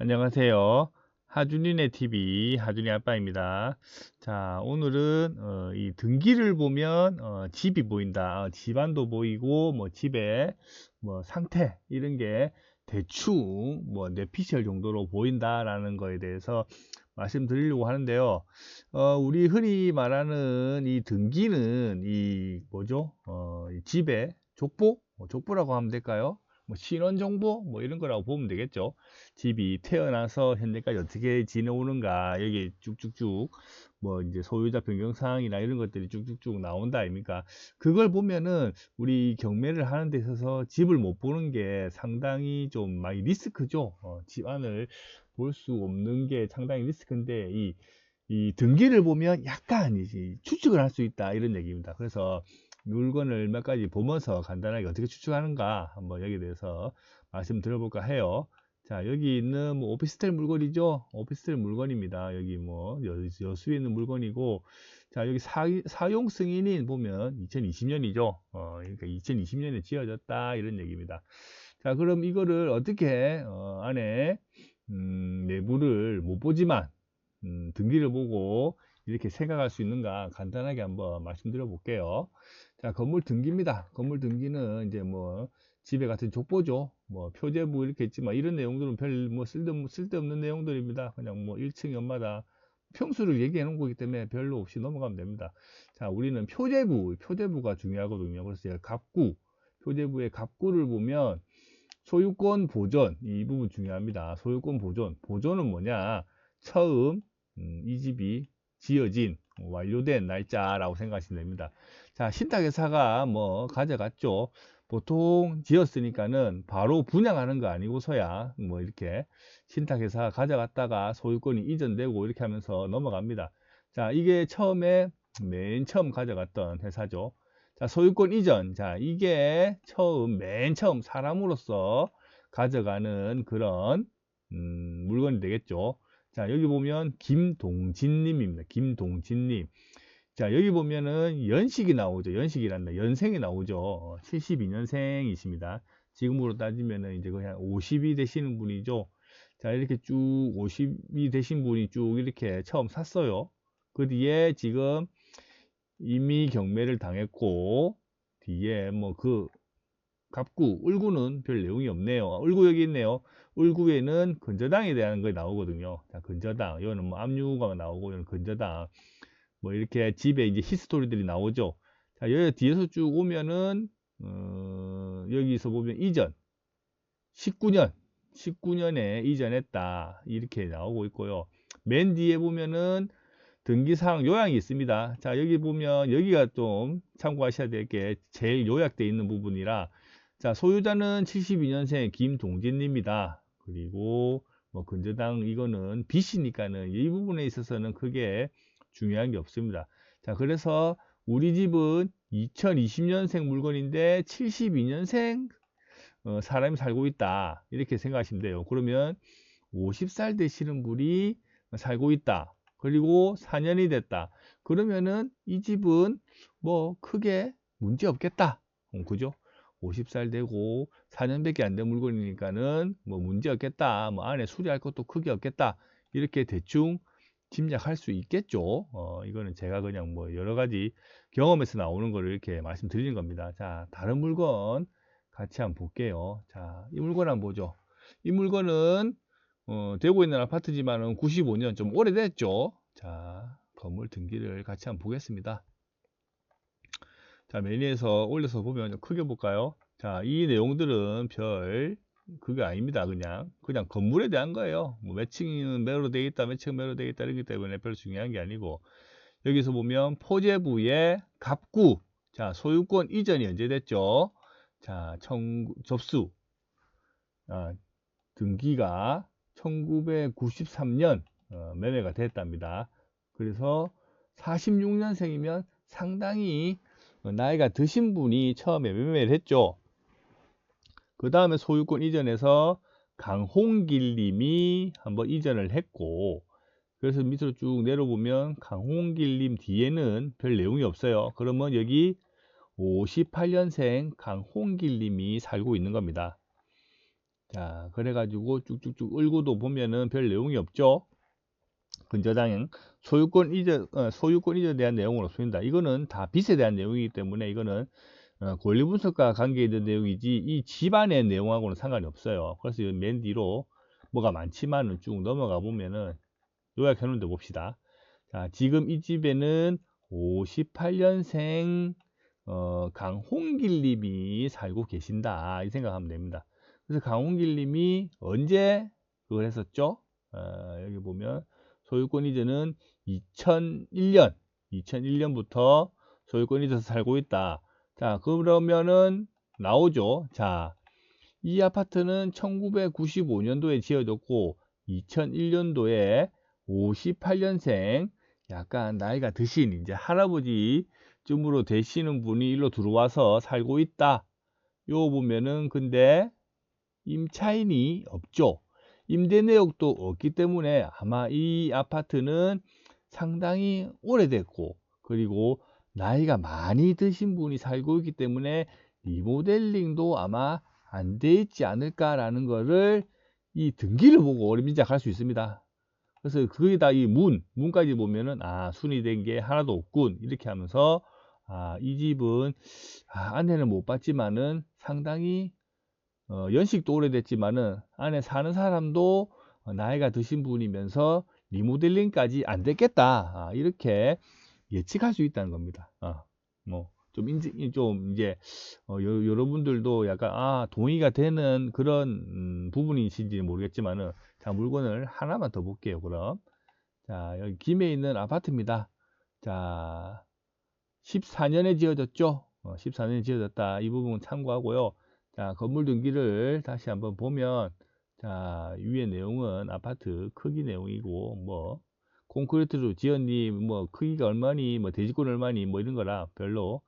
안녕하세요. 하준이네 TV 하준이 아빠입니다. 자, 오늘은 이 등기를 보면 집이 보인다. 집안도 보이고 뭐 집의 뭐 상태 이런 게 대충 뭐 뇌피셜 정도로 보인다라는 거에 대해서 말씀드리려고 하는데요. 우리 흔히 말하는 이 등기는 이 뭐죠? 이 집의 족보? 족보라고 하면 될까요? 뭐 신원 정보 뭐 이런 거라고 보면 되겠죠. 집이 태어나서 현재까지 어떻게 지내오는가 여기 쭉쭉쭉 뭐 이제 소유자 변경 사항이나 이런 것들이 쭉쭉쭉 나온다 아닙니까? 그걸 보면은 우리 경매를 하는 데 있어서 집을 못 보는 게 상당히 좀 많이 리스크죠. 집 안을 볼 수 없는 게 상당히 리스크인데 이 등기를 보면 약간 이제 추측을 할 수 있다 이런 얘기입니다. 그래서 물건을 몇 가지 보면서 간단하게 어떻게 추측하는가 한번 여기에 대해서 말씀 드려볼까 해요. 자, 여기 있는 뭐 오피스텔 물건이죠. 오피스텔 물건입니다. 여기 뭐 여수에 있는 물건이고, 자, 여기 사용 승인인 보면 2020년이죠. 그러니까 2020년에 지어졌다 이런 얘기입니다. 자, 그럼 이거를 어떻게 안에 내부를 못 보지만 등기를 보고 이렇게 생각할 수 있는가 간단하게 한번 말씀드려 볼게요. 자, 건물 등기입니다. 건물 등기는 이제 뭐 집에 같은 족보죠. 뭐 표제부 이렇게 있지만 이런 내용들은 별 뭐 쓸데없는 내용들입니다. 그냥 뭐 1층 연마다 평수를 얘기해 놓은 거기 때문에 별로 없이 넘어가면 됩니다. 자, 우리는 표제부가 중요하거든요. 그래서 제가 갑구, 표제부의 갑구를 보면 소유권 보존, 이 부분 중요합니다. 소유권 보존. 보존은 뭐냐? 처음 이 집이 지어진 완료된 날짜라고 생각하시면 됩니다. 자, 신탁회사가 뭐 가져갔죠. 보통 지었으니까는 바로 분양하는 거 아니고서야 뭐 이렇게 신탁회사가 가져갔다가 소유권이 이전되고 이렇게 하면서 넘어갑니다. 자, 이게 맨 처음 가져갔던 회사죠. 자, 소유권 이전. 자, 이게 맨 처음 사람으로서 가져가는 그런 물건이 되겠죠. 자, 여기 보면 김동진님입니다. 김동진님. 자, 여기 보면은 연식이 나오죠. 연식이란다. 연생이 나오죠. 72년생이십니다. 지금으로 따지면은 이제 거의 한 50이 되시는 분이죠. 자, 이렇게 쭉 50이 되신 분이 쭉 이렇게 처음 샀어요. 그 뒤에 지금 이미 경매를 당했고, 뒤에 뭐 갑구, 을구는 별 내용이 없네요. 을구 여기 있네요. 을구에는 근저당에 대한 거 나오거든요. 자, 근저당. 이거는 뭐 압류가 나오고, 이거는 근저당. 뭐 이렇게 집에 이제 히스토리들이 나오죠. 자, 여기 뒤에서 쭉 오면은, 여기서 보면 이전. 19년에 이전했다. 이렇게 나오고 있고요. 맨 뒤에 보면은 등기사항 요약이 있습니다. 자, 여기 보면 여기가 좀 참고하셔야 될 게 제일 요약되어 있는 부분이라, 자, 소유자는 72년생 김동진입니다. 그리고 뭐 근저당 이거는 빚이니까는 이 부분에 있어서는 크게 중요한 게 없습니다. 자, 그래서 우리 집은 2020년생 물건인데 72년생 사람이 살고 있다. 이렇게 생각하시면 돼요. 그러면 50살 되시는 분이 살고 있다. 그리고 4년이 됐다. 그러면은 이 집은 뭐 크게 문제 없겠다. 그죠? 50살 되고 4년밖에 안 된 물건이니까는 뭐 문제 없겠다. 뭐 안에 수리할 것도 크게 없겠다. 이렇게 대충 짐작할 수 있겠죠. 이거는 제가 그냥 뭐 여러 가지 경험에서 나오는 거를 이렇게 말씀드리는 겁니다. 자, 다른 물건 같이 한번 볼게요. 자, 이 물건 한번 보죠. 이 물건은 되고 있는 아파트지만은 95년 좀 오래됐죠. 자, 건물 등기를 같이 한번 보겠습니다. 자, 메뉴에서 올려서 보면 좀 크게 볼까요? 자, 이 내용들은 그게 아닙니다. 그냥 건물에 대한 거예요. 뭐 몇 층은 매로 되어 있다, 몇 층은 매로 되어 있다, 이렇기 때문에 별로 중요한 게 아니고, 여기서 보면 포재부의 갑구. 자, 소유권 이전이 언제 됐죠? 자, 접수. 아, 등기가 1993년 매매가 됐답니다. 그래서 46년생이면 상당히 나이가 드신 분이 처음에 매매를 했죠. 그 다음에 소유권 이전에서 강홍길 님이 한번 이전을 했고, 그래서 밑으로 쭉 내려보면 강홍길 님 뒤에는 별 내용이 없어요. 그러면 여기 58년생 강홍길 님이 살고 있는 겁니다. 자, 그래가지고 쭉쭉쭉 을고도 보면은 별 내용이 없죠. 근저당 소유권 이전에 대한 내용은 없습니다. 이거는 다 빚에 대한 내용이기 때문에 이거는 권리 분석과 관계 있는 내용이지 이 집안의 내용하고는 상관이 없어요. 그래서 맨 뒤로 뭐가 많지만은 쭉 넘어가 보면은 요약해 놓은 데 봅시다. 자, 지금 이 집에는 58년생 강홍길 님이 살고 계신다. 이 생각하면 됩니다. 그래서 강홍길 님이 언제 그걸 했었죠? 여기 보면 소유권 이전은 2001년부터 소유권 이전에서 살고 있다. 자, 그러면은 나오죠. 자, 이 아파트는 1995년도에 지어졌고 2001년도에 58년생 약간 나이가 드신 이제 할아버지쯤으로 되시는 분이 일로 들어와서 살고 있다. 요 보면은 근데 임차인이 없죠. 임대 내역도 없기 때문에 아마 이 아파트는 상당히 오래됐고 그리고 나이가 많이 드신 분이 살고 있기 때문에 리모델링도 아마 안 돼 있지 않을까라는 거를 이 등기를 보고 어림짐작 할 수 있습니다. 그래서 거의 다 이 문까지 보면은 순위된 게 하나도 없군 이렇게 하면서 이 집은 안에는 못 봤지만은 상당히 연식도 오래됐지만은 안에 사는 사람도 나이가 드신 분이면서 리모델링까지 안 됐겠다 이렇게 예측할 수 있다는 겁니다. 좀 이제 여러분들도 약간 동의가 되는 그런 부분이신지 모르겠지만은 자, 물건을 하나만 더 볼게요. 그럼 자, 여기 김해 있는 아파트입니다. 자, 14년에 지어졌죠. 14년에 지어졌다. 이 부분 참고하고요. 자, 건물 등기를 다시 한번 보면 자, 위에 내용은 아파트 크기 내용이고 뭐 콘크리트로 지었니 뭐 크기가 얼마니 뭐 대지권 얼마니 뭐 이런 거라 별로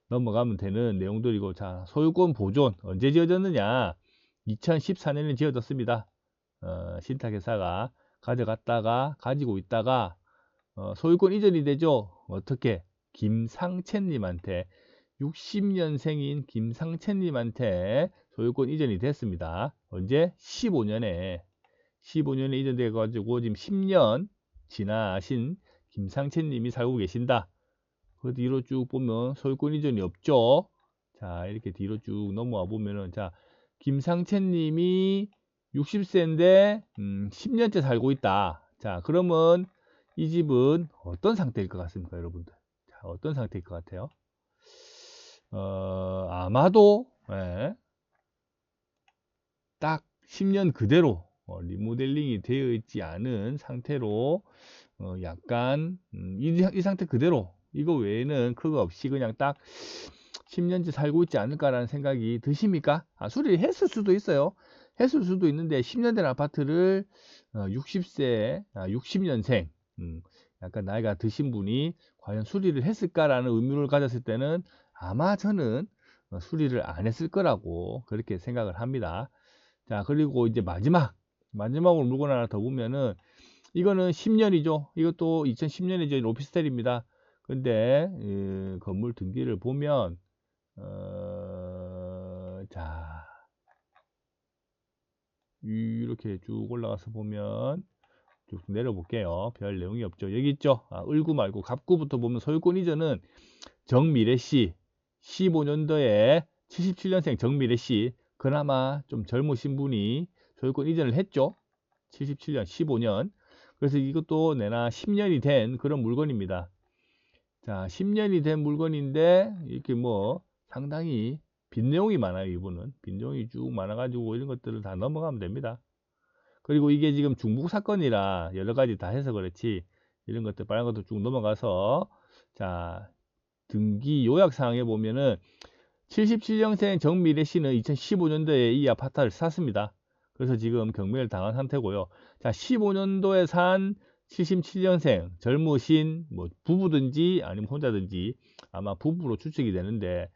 넘어가면 되는 내용들이고 자, 소유권 보존 언제 지어졌느냐 2014년에 지어졌습니다. 신탁회사가 가져갔다가 가지고 있다가 소유권 이전이 되죠. 어떻게 김상채님한테 60년생인 김상채님한테 소유권 이전이 됐습니다. 언제? 15년에 이전돼 가지고 지금 10년 지나신 김상채님이 살고 계신다. 그 뒤로 쭉 보면 소유권 이전이 없죠. 자, 이렇게 뒤로 쭉 넘어와 보면은 자, 김상채님이 60세인데 10년째 살고 있다. 자, 그러면 이 집은 어떤 상태일 것 같습니까, 여러분들? 자, 어떤 상태일 것 같아요? 아마도 딱 10년 그대로 리모델링이 되어 있지 않은 상태로 약간 이 상태 그대로 이거 외에는 그거 없이 그냥 딱 10년째 살고 있지 않을까라는 생각이 드십니까? 수리를 했을 수도 있어요. 했을 수도 있는데 10년 된 아파트를 60세, 60년생 약간 나이가 드신 분이 과연 수리를 했을까라는 의문을 가졌을 때는 아마 저는 수리를 안 했을 거라고 그렇게 생각을 합니다. 자, 그리고 이제 마지막으로 물건 하나 더 보면은 이거는 10년이죠. 이것도 2010년에 지은 오피스텔입니다. 근데 건물 등기를 보면 자, 이렇게 쭉 올라가서 보면 쭉 내려볼게요. 별 내용이 없죠. 여기 있죠. 을구 말고 갑구부터 보면 소유권 이전은 정미래씨 15년도에 77년생 정미래씨 그나마 좀 젊으신 분이 소유권 이전을 했죠. 77년 15년 그래서 이것도 내나 10년이 된 그런 물건입니다. 자, 10년이 된 물건인데 이렇게 뭐 상당히 빚 내용이 많아요. 이분은 빚 내용이 쭉 많아가지고 이런 것들을 다 넘어가면 됩니다. 그리고 이게 지금 중복 사건이라 여러 가지 다 해서 그렇지 이런 것들 빨간 것도 쭉 넘어가서 자, 등기 요약 사항에 보면은 77년생 정미래 씨는 2015년도에 이 아파트를 샀습니다. 그래서 지금 경매를 당한 상태고요. 자, 15년도에 산 77년생 젊으신 뭐 부부든지 아니면 혼자든지 아마 부부로 추측이 되는데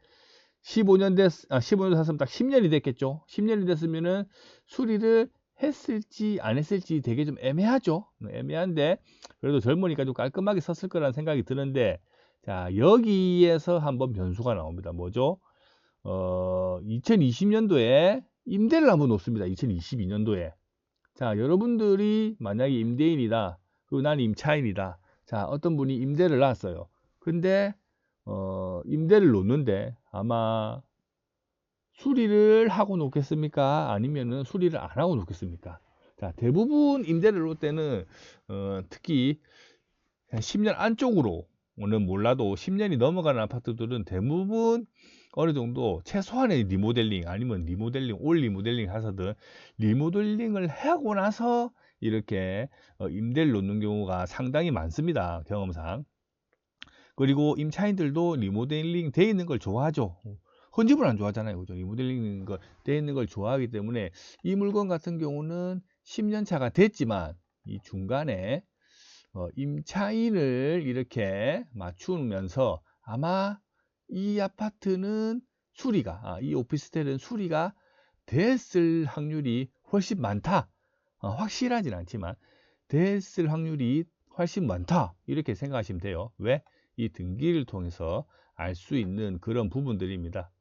15년 샀으면 딱 10년이 됐겠죠. 10년이 됐으면은 수리를 했을지 안 했을지 되게 좀 애매하죠. 애매한데 그래도 젊으니까 좀 깔끔하게 썼을 거라는 생각이 드는데 자, 여기에서 한번 변수가 나옵니다. 뭐죠? 2020년도에 임대를 한번 놓습니다. 2022년도에. 자, 여러분들이 만약에 임대인이다. 그리고 나는 임차인이다. 자, 어떤 분이 임대를 놨어요. 근데 임대를 놓는데 아마 수리를 하고 놓겠습니까? 아니면은 수리를 안 하고 놓겠습니까? 자, 대부분 임대를 놓을 때는 특히 10년 안쪽으로는 몰라도 10년이 넘어가는 아파트들은 대부분 어느 정도 최소한의 리모델링 아니면 리모델링, 올 리모델링 하서든 리모델링을 하고 나서 이렇게 임대를 놓는 경우가 상당히 많습니다. 경험상. 그리고 임차인들도 리모델링 돼 있는 걸 좋아하죠. 헌집을 안 좋아하잖아요. 그죠? 리모델링 돼 있는 걸 좋아하기 때문에 이 물건 같은 경우는 10년 차가 됐지만 이 중간에 임차인을 이렇게 맞추면서 아마 이 아파트는 수리가, 이 오피스텔은 수리가 됐을 확률이 훨씬 많다. 확실하진 않지만 됐을 확률이 훨씬 많다. 이렇게 생각하시면 돼요. 왜? 이 등기를 통해서 알 수 있는 그런 부분들입니다.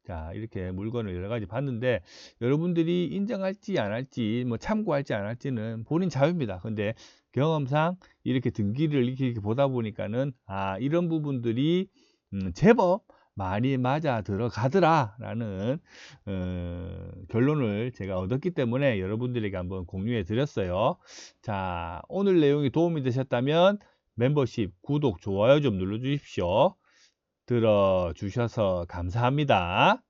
자, 이렇게 물건을 여러 가지 봤는데 여러분들이 인정할지 안 할지 뭐 참고할지 안 할지는 본인 자유입니다. 근데 경험상 이렇게 등기를 이렇게 보다 보니까는 이런 부분들이 제법 많이 맞아 들어가더라 라는 결론을 제가 얻었기 때문에 여러분들에게 한번 공유해 드렸어요. 자, 오늘 내용이 도움이 되셨다면 멤버십, 구독, 좋아요 좀 눌러 주십시오. 들어주셔서 감사합니다.